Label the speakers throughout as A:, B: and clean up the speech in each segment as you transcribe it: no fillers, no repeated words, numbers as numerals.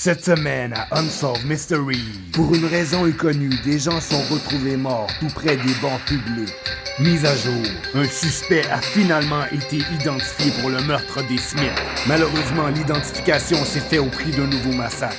A: Cette semaine à Unsolved Mystery, pour une raison inconnue, des gens sont retrouvés morts tout près des bancs publics. Mise à jour, un suspect a finalement été identifié pour le meurtre des Smith. Malheureusement, l'identification s'est faite au prix d'un nouveau massacre.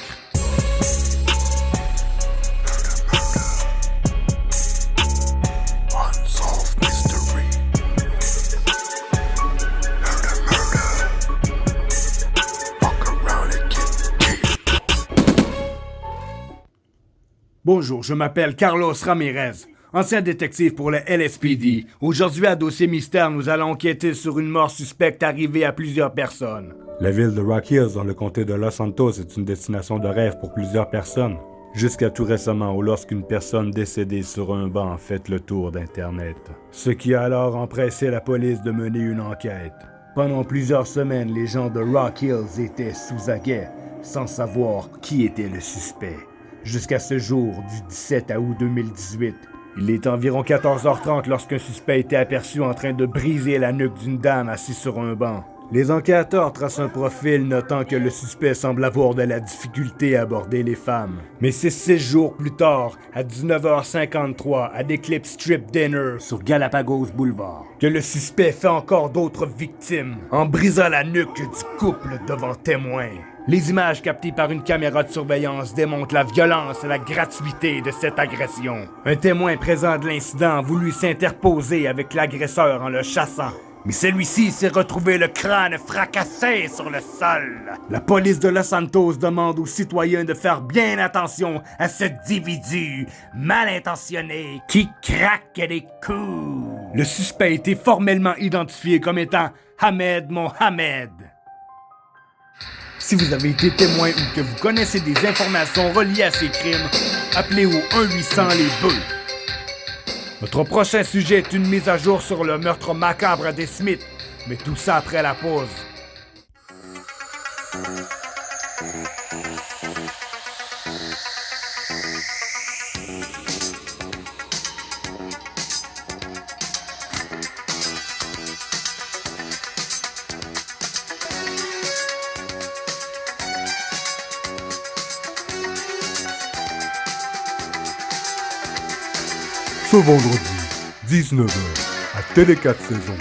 A: Bonjour, je m'appelle Carlos Ramirez, ancien détective pour le LSPD. Aujourd'hui, à Dossier Mystère, nous allons enquêter sur une mort suspecte arrivée à plusieurs personnes.
B: La ville de Rock Hills, dans le comté de Los Santos, est une destination de rêve pour plusieurs personnes. Jusqu'à tout récemment, où lorsqu'une personne décédée sur un banc fait le tour d'Internet. Ce qui a alors empressé la police de mener une enquête. Pendant plusieurs semaines, les gens de Rock Hills étaient sous aguet, sans savoir qui était le suspect. Jusqu'à ce jour du 17 août 2018. Il est environ 14h30 lorsqu'un suspect était aperçu en train de briser la nuque d'une dame assise sur un banc. Les enquêteurs tracent un profil notant que le suspect semble avoir de la difficulté à aborder les femmes. Mais c'est 6 jours plus tard, à 19h53, à l'Eclipse Strip Dinner sur Galapagos Boulevard, que le suspect fait encore d'autres victimes en brisant la nuque du couple devant témoins. Les images captées par une caméra de surveillance démontrent la violence et la gratuité de cette agression. Un témoin présent de l'incident a voulu s'interposer avec l'agresseur en le chassant. Mais celui-ci s'est retrouvé le crâne fracassé sur le sol. La police de Los Santos demande aux citoyens de faire bien attention à ce individu mal intentionné qui craque des coups. Le suspect a été formellement identifié comme étant Ahmed Mohamed. Si vous avez été témoin ou que vous connaissez des informations reliées à ces crimes, appelez au 1-800-les-Bœufs. Notre prochain sujet est une mise à jour sur le meurtre macabre des Smith, mais tout ça après la pause. Ce vendredi, 19h, à Télé 4 Saisons.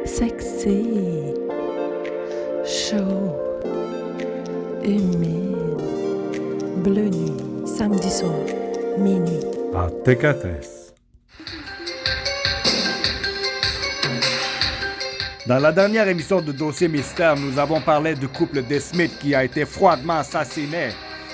C: Sexy, chaud, humide, bleu nuit, samedi soir, minuit.
B: À TKS.
A: Dans la dernière émission de Dossier Mystère, nous avons parlé du couple des Smith qui a été froidement assassiné.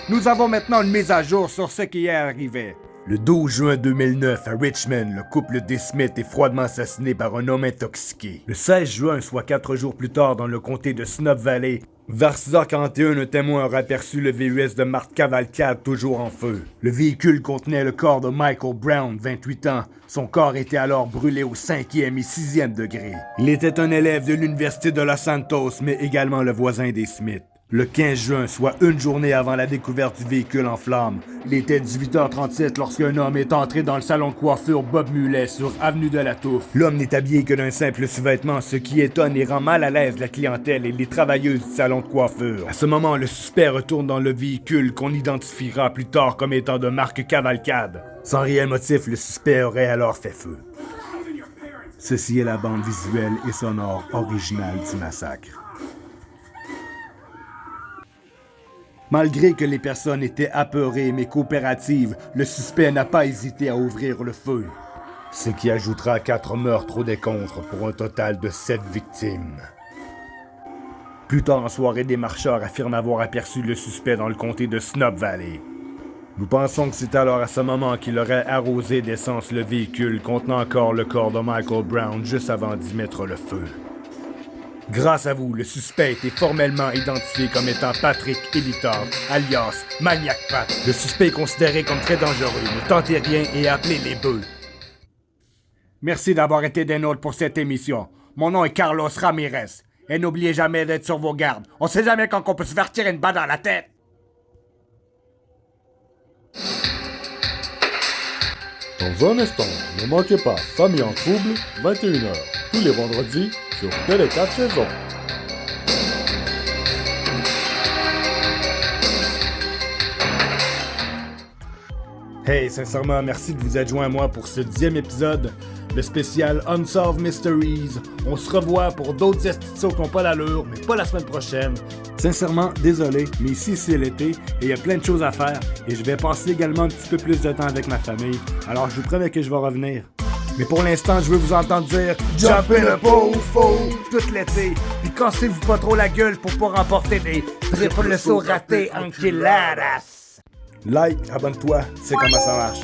A: Nous avons maintenant une mise à jour sur ce qui est arrivé. Le 12 juin 2009, à Richmond, le couple des Smith est froidement assassiné par un homme intoxiqué. Le 16 juin, soit 4 jours plus tard, dans le comté de Snob Valley, vers 6h41, un témoin aura aperçu le VUS de Marthe Cavalcade toujours en feu. Le véhicule contenait le corps de Michael Brown, 28 ans. Son corps était alors brûlé au 5e et 6e degré. Il était un élève de l'université de Los Santos, mais également le voisin des Smith. Le 15 juin, soit une journée avant la découverte du véhicule en flammes, il était 18h37 lorsqu'un homme est entré dans le salon de coiffure Bob Mulet sur Avenue de la Touffe. L'homme n'est habillé que d'un simple sous-vêtement, ce qui étonne et rend mal à l'aise la clientèle et les travailleuses du salon de coiffure. À ce moment, le suspect retourne dans le véhicule qu'on identifiera plus tard comme étant de marque Cavalcade. Sans réel motif, le suspect aurait alors fait feu. Ceci est la bande visuelle et sonore originale du massacre. Malgré que les personnes étaient apeurées mais coopératives, le suspect n'a pas hésité à ouvrir le feu. Ce qui ajoutera 4 meurtres au décompte pour un total de 7 victimes. Plus tard en soirée, des marcheurs affirment avoir aperçu le suspect dans le comté de Snob Valley. Nous pensons que c'est alors à ce moment qu'il aurait arrosé d'essence le véhicule contenant encore le corps de Michael Brown juste avant d'y mettre le feu. Grâce à vous, le suspect a été formellement identifié comme étant Patrick Elitar, alias Maniac Pat. Le suspect est considéré comme très dangereux. Ne tentez rien et appelez les bœufs. Merci d'avoir été des nôtres pour cette émission. Mon nom est Carlos Ramirez. Et n'oubliez jamais d'être sur vos gardes. On sait jamais quand on peut se faire tirer une balle dans la tête.
B: Dans un instant, ne manquez pas Famille en trouble, 21h, tous les vendredis sur Télé 4 Saisons.
A: Hey, sincèrement, merci de vous être joint à moi pour ce 10e épisode, le spécial Unsolved Mysteries. On se revoit pour d'autres estitions qui n'ont pas l'allure, mais pas la semaine prochaine. Sincèrement, désolé, mais ici c'est l'été et il y a plein de choses à faire et je vais passer également un petit peu plus de temps avec ma famille. Alors je vous promets que je vais revenir. Mais pour l'instant, je veux vous entendre dire Jump in a pool, fool tout l'été. Puis cassez-vous pas trop la gueule pour pas remporter des triple sauts ratés enquiladas. Like, abonne-toi, tu sais comment ça marche.